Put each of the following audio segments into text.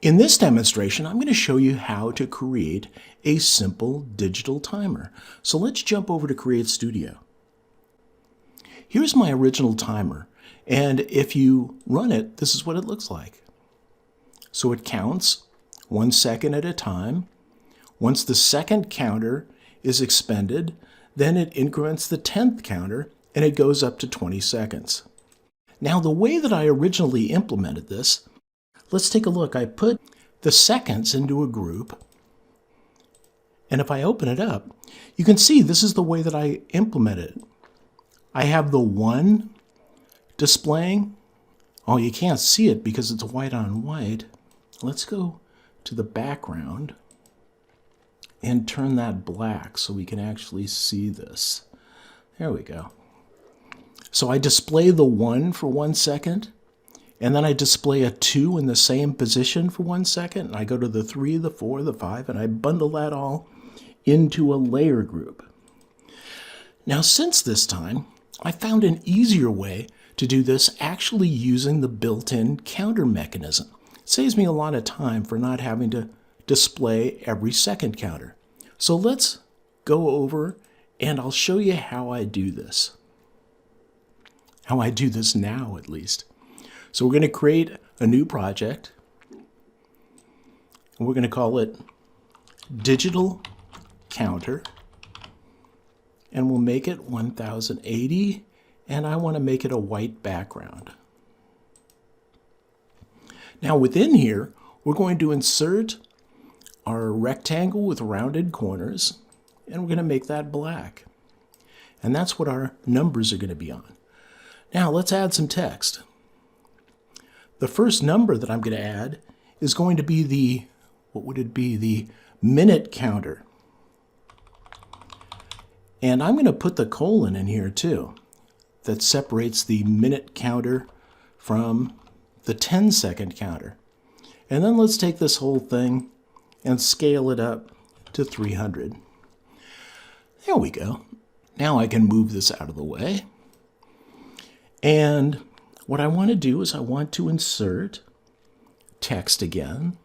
In this demonstration, I'm going to show you how to create a simple digital timer. So let's jump over to CreateStudio. Here's my original timer, and if you run it, this is what it looks like. So it counts 1 second at a time. Once the second counter is expended, then it increments the 10th counter and it goes up to 20 seconds. Now the way that I originally implemented this, let's take a look. I put the seconds into a group, and if I open it up, you can see this is the way that I implemented it. I have the 1 displaying. Oh, you can't see it because it's white on white. Let's go to the background and turn that black so we can actually see this. There we go. So I display the 1 for 1 second, and then I display a 2 in the same position for 1 second, and I go to the 3, the 4, the 5, and I bundle that all into a layer group. Now, since this time, I found an easier way to do this actually using the built-in counter mechanism. It saves me a lot of time for not having to display every second counter. So let's go over and I'll show you how I do this. How I do this now, at least. So we're going to create a new project, and we're going to call it Digital Counter, and we'll make it 1080, and I want to make it a white background. Now within here, we're going to insert our rectangle with rounded corners, and we're going to make that black. And that's what our numbers are going to be on. Now let's add some text. The first number that I'm going to add is going to be the, what would it be, the minute counter. And I'm going to put the colon in here too. That separates the minute counter from the 10-second counter. And then let's take this whole thing and scale it up to 300. There we go. Now I can move this out of the way. And what I want to do is I want to insert text again.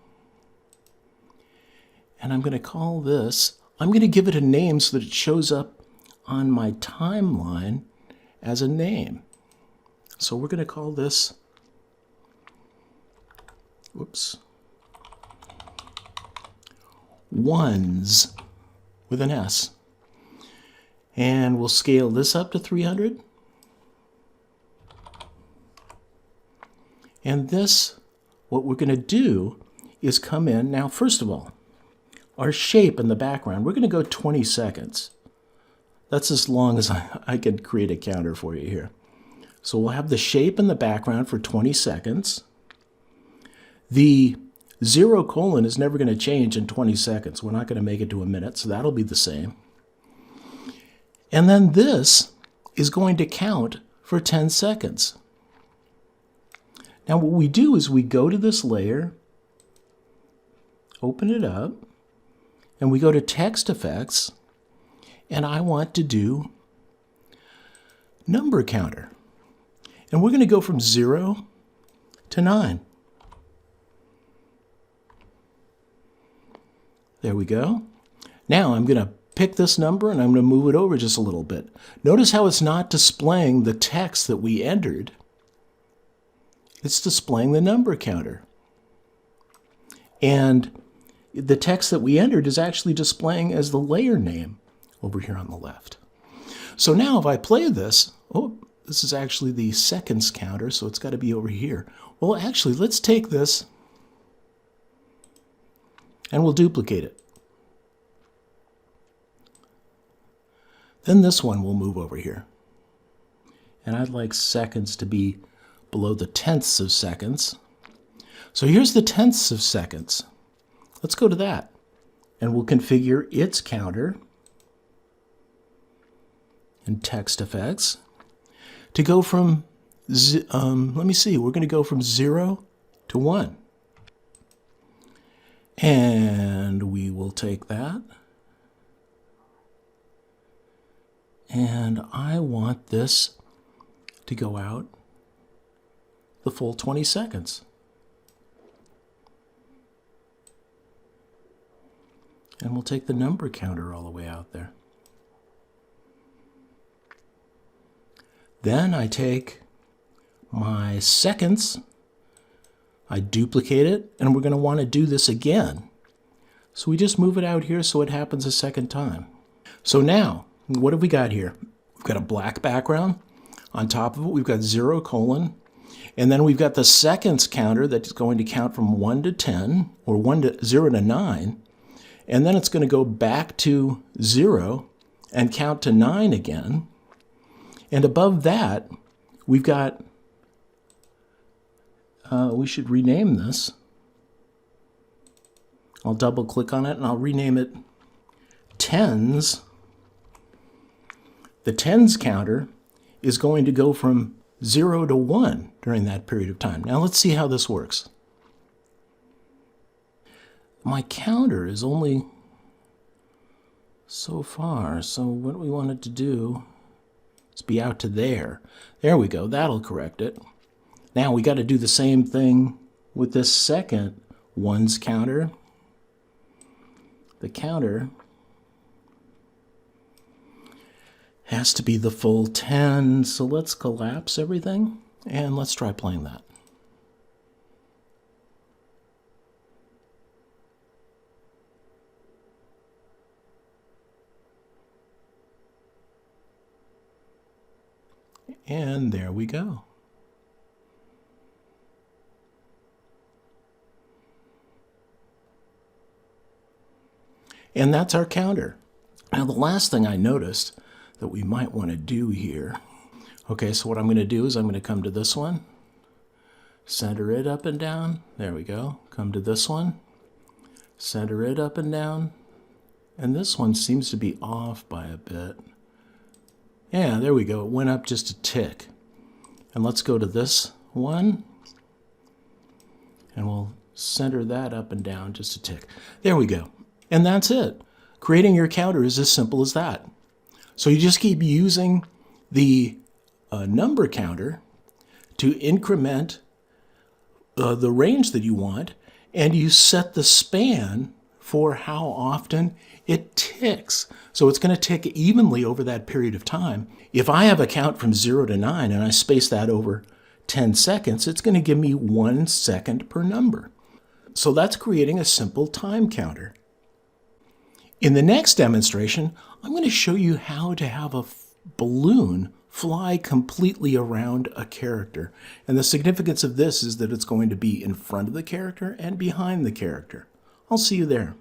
And I'm going to call this, I'm going to give it a name so that it shows up on my timeline as a name. So we're going to call this, whoops, ones with an S. And we'll scale this up to 300. And this, what we're going to do is come in. Now, first of all, our shape in the background, we're going to go 20 seconds. That's as long as I can create a counter for you here. So we'll have the shape in the background for 20 seconds. The 0 colon is never going to change in 20 seconds. We're not going to make it to a minute, so that'll be the same. And then this is going to count for 10 seconds. Now what we do is we go to this layer, open it up, and we go to Text Effects, and I want to do number counter. And we're going to go from 0 to 9. There we go. Now I'm going to pick this number and I'm going to move it over just a little bit. Notice how it's not displaying the text that we entered. It's displaying the number counter. And the text that we entered is actually displaying as the layer name over here on the left. So now if I play this, oh, this is actually the seconds counter, so it's got to be over here. Well, actually, let's take this and we'll duplicate it. Then this one will move over here. And I'd like seconds to be below the tenths of seconds. So here's the tenths of seconds. Let's go to that. And we'll configure its counter in Text Effects to go from, let me see, we're going to go from 0 to 1. And we will take that. And I want this to go out the full 20 seconds. And we'll take the number counter all the way out there. Then I take my seconds, I duplicate it, and we're going to want to do this again. So we just move it out here so it happens a second time. So now, what have we got here? We've got a black background. On top of it, we've got 0, and then we've got the seconds counter that's going to count from 1 to 10, or 0 to 9, and then it's going to go back to 0 and count to 9 again. And above that, we've got, we should rename this. I'll double click on it and I'll rename it tens. The tens counter is going to go from 0 to 1 during that period of time. Now let's see how this works. My counter is only so far, so what we want it to do is be out to there. There we go, that'll correct it. Now we got to do the same thing with this second ones counter. The counter has to be the full 10, so let's collapse everything and let's try playing that. And there we go. And that's our counter. Now the last thing I noticed that we might want to do here. Okay, so what I'm going to do is I'm going to come to this one, center it up and down. There we go. Come to this one, center it up and down. And this one seems to be off by a bit. Yeah, there we go. It went up just a tick. And let's go to this one. And we'll center that up and down just a tick. There we go. And that's it. Creating your counter is as simple as that. So you just keep using the number counter to increment the range that you want, and you set the span for how often it ticks. So it's going to tick evenly over that period of time. If I have a count from 0 to 9 and I space that over 10 seconds, it's going to give me 1 second per number. So that's creating a simple time counter. In the next demonstration, I'm going to show you how to have a balloon fly completely around a character. And the significance of this is that it's going to be in front of the character and behind the character. I'll see you there.